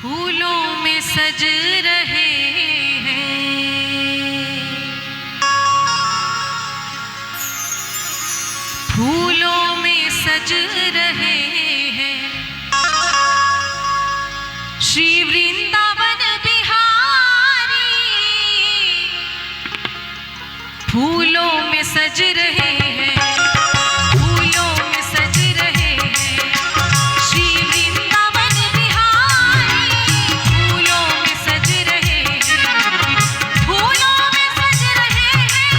फूलों में सज रहे हैं, फूलों में सज रहे हैं श्री वृंदावन बिहारी, फूलों में सज रहे हैं, फूलों में सज रहे हैं श्री वृंदावन बिहारी, फूलों में सज रहे हैं, फूलों में सज रहे हैं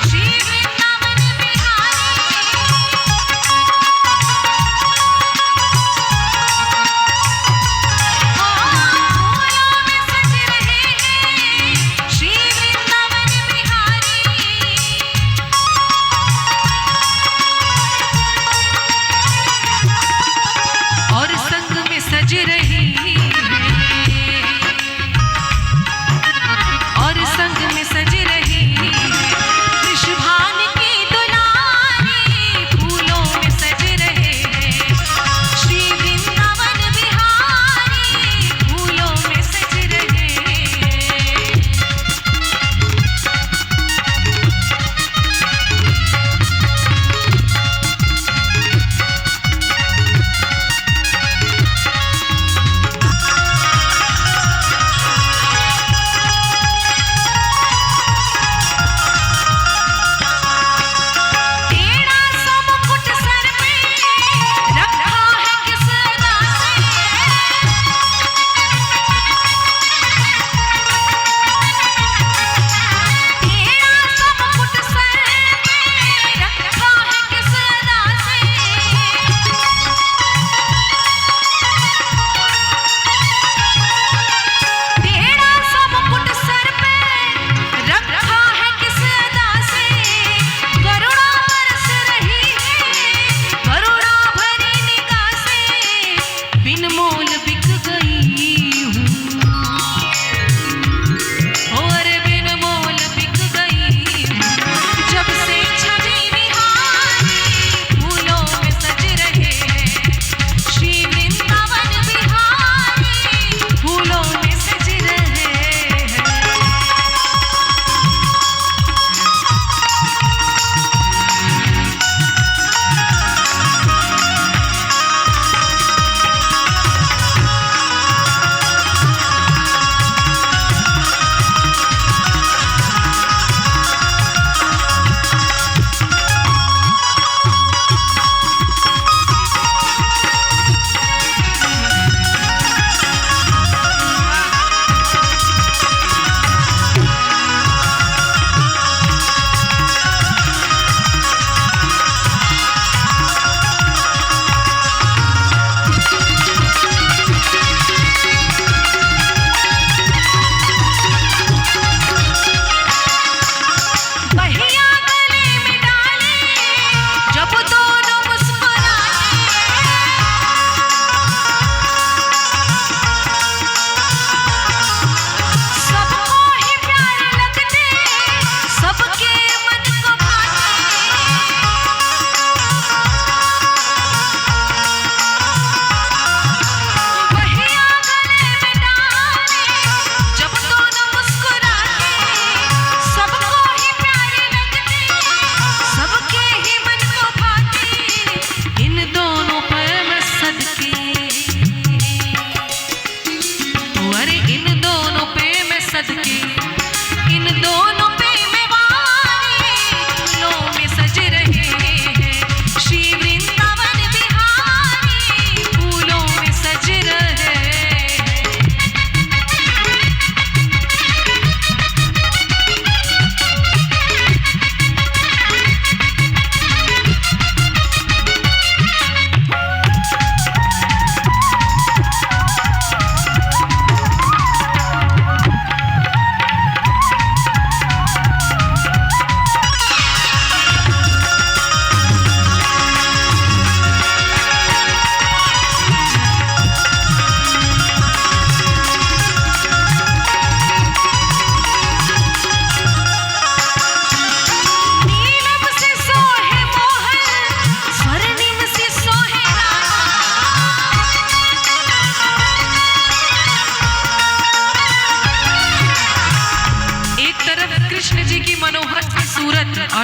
श्री वृंदावन बिहारी। फूलों में सज रहे हैं श्री वृंदावन बिहारी, और संग में सज रही है, और संग में सज रही है वृषभान की दुलारी, फूलों में सज रहे हैं श्री वृंदावन बिहारी, फूलों में सज रहे हैं। टेढ़ा सा मुकुट सर पे रखा है किस अदा से, टेढ़ा सा मुकुट सर पे रखा है किस अदा से, टेढ़ा सा मुकुट सर पे रखा है किस अदा से, करुणा बरस रही है करुणा भरी निगाह से, बिन मोल बिक गई हूँ, और बिन मोल बिक गई हूँ, जब से छवि बिहारी, फूलों में सज रहे हैं श्री वृंदावन बिहारी, फूलों में सज रहे हैं।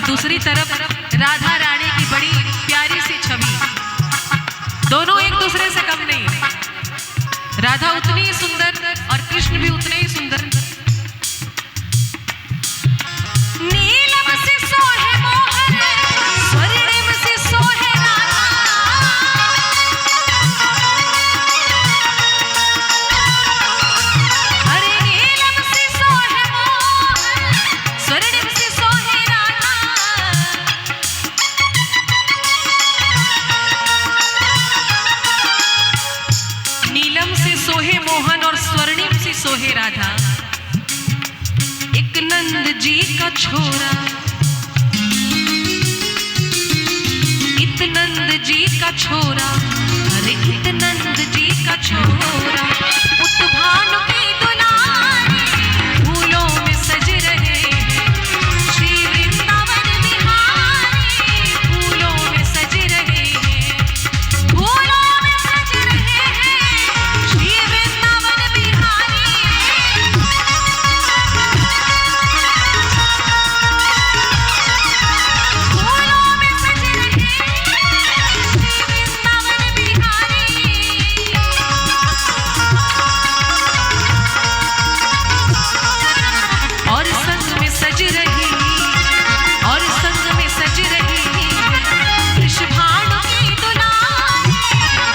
दूसरी तरफ राधा रानी की बड़ी प्यारी सी छवि। दोनों एक दूसरे से कम नहीं। राधा उतनी ही सुंदर और कृष्ण भी उतने ही सुंदर। नीलम से सोहे मोहन, स्वर्णिम से सोहे राधा। अरे नीलम से सोहे मोहन, स्वर्णिम से सोहे राधा। नीलम से सोहे मोहन और स्वर्णिम से सोहे राधा। एक नंद जी का छोरा, इत नंद जी का छोरा, अरे इत नंद जी का छोरा। उत भानु की दुलारी फूलों में सज रहे हैं, श्री वृंदावन बिहारी फूलों में सज रहे हैं, फूलों में सज रहे हैं, श्री वृंदावन बिहारी। फूलों में सज रहे हैं, श्री वृंदावन बिहारी। और संग में सज रही, और संग में सज रही वृषभानु की दुलारी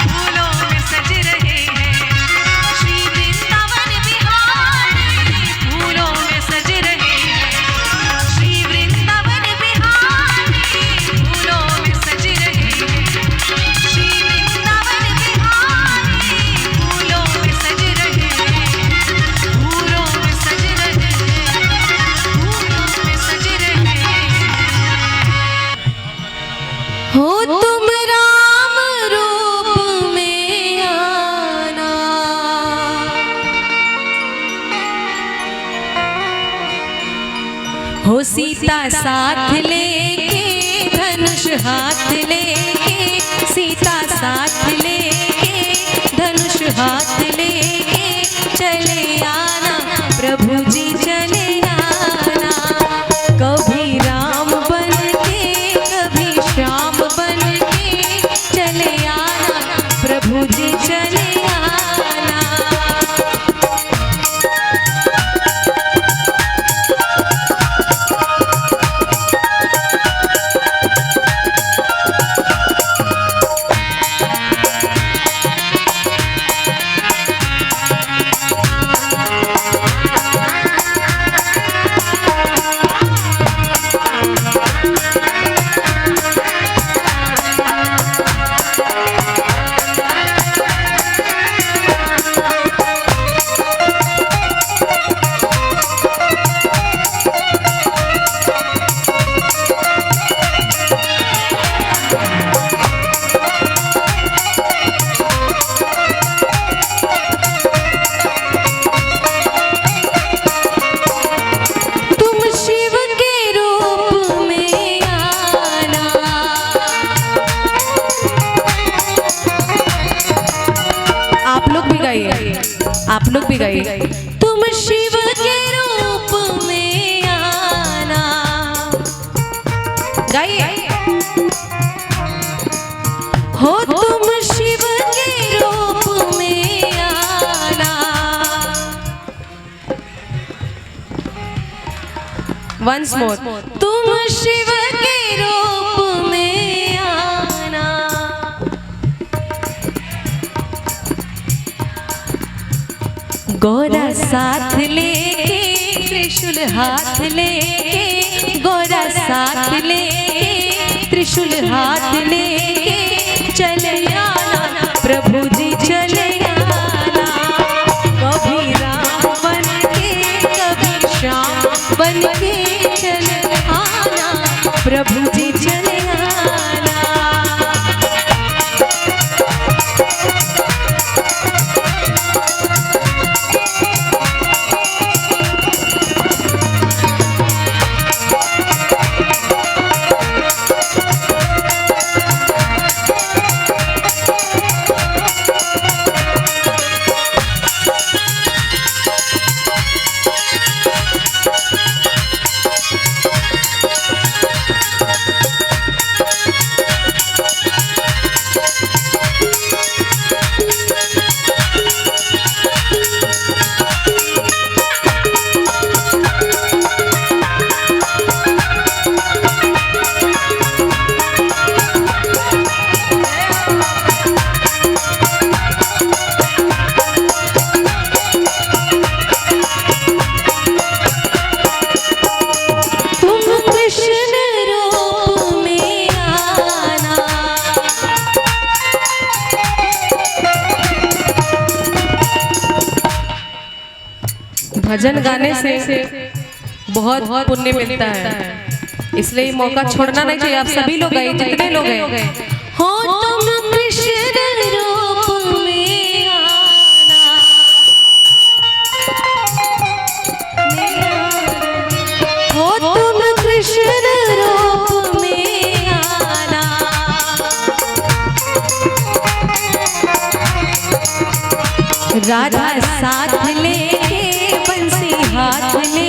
फूलों में सज रहे हैं, श्री वृंदावन बिहारी फूलों में सज रहे हैं, श्री वृंदावन बिहारी फूलों में सज रहे हैं, श्री वृंदावन बिहारी फूलों में सज रहे हैं, फूलों में सज रहे हैं, फूलों में सज रहे हैं। हो तुम राम रूप में आना, हो सीता साथ लेके धनुष हाथ लेके, सीता साथ लेके धनुष हाथ लेके चले आना, प्रभु जी चले आना। कभी राम बन के कभी श्याम बन के चले आना, प्रभु जी चले आना। तुम शिव के रूप में आना, आप लोग भी गाइए, आप लोग भी गाइए। तुम शिव के रूप में आना, गाइए। हो तुम शिव के रूप में आना। वंस मोर, तुम शिव के रूप में आना। गौरा साथ लेके त्रिशूल हाथ लेके, गौरा साथ लेके त्रिशूल हाथ लेके चले आना, प्रभु जी चले आना। कभी राम बन के कभी श्याम बन के चले आना, प्रभु जी चले आना। भजन गाने से बहुत पुण्य मिलता है, इसलिए ये मौका छोड़ना नहीं चाहिए। आप सभी लोग गए, जितने लोग गए हो तुम कृष्ण रूप में आना, हो तुम कृष्ण रूप में आना, राधा साथ लेके बंसी हाथ ले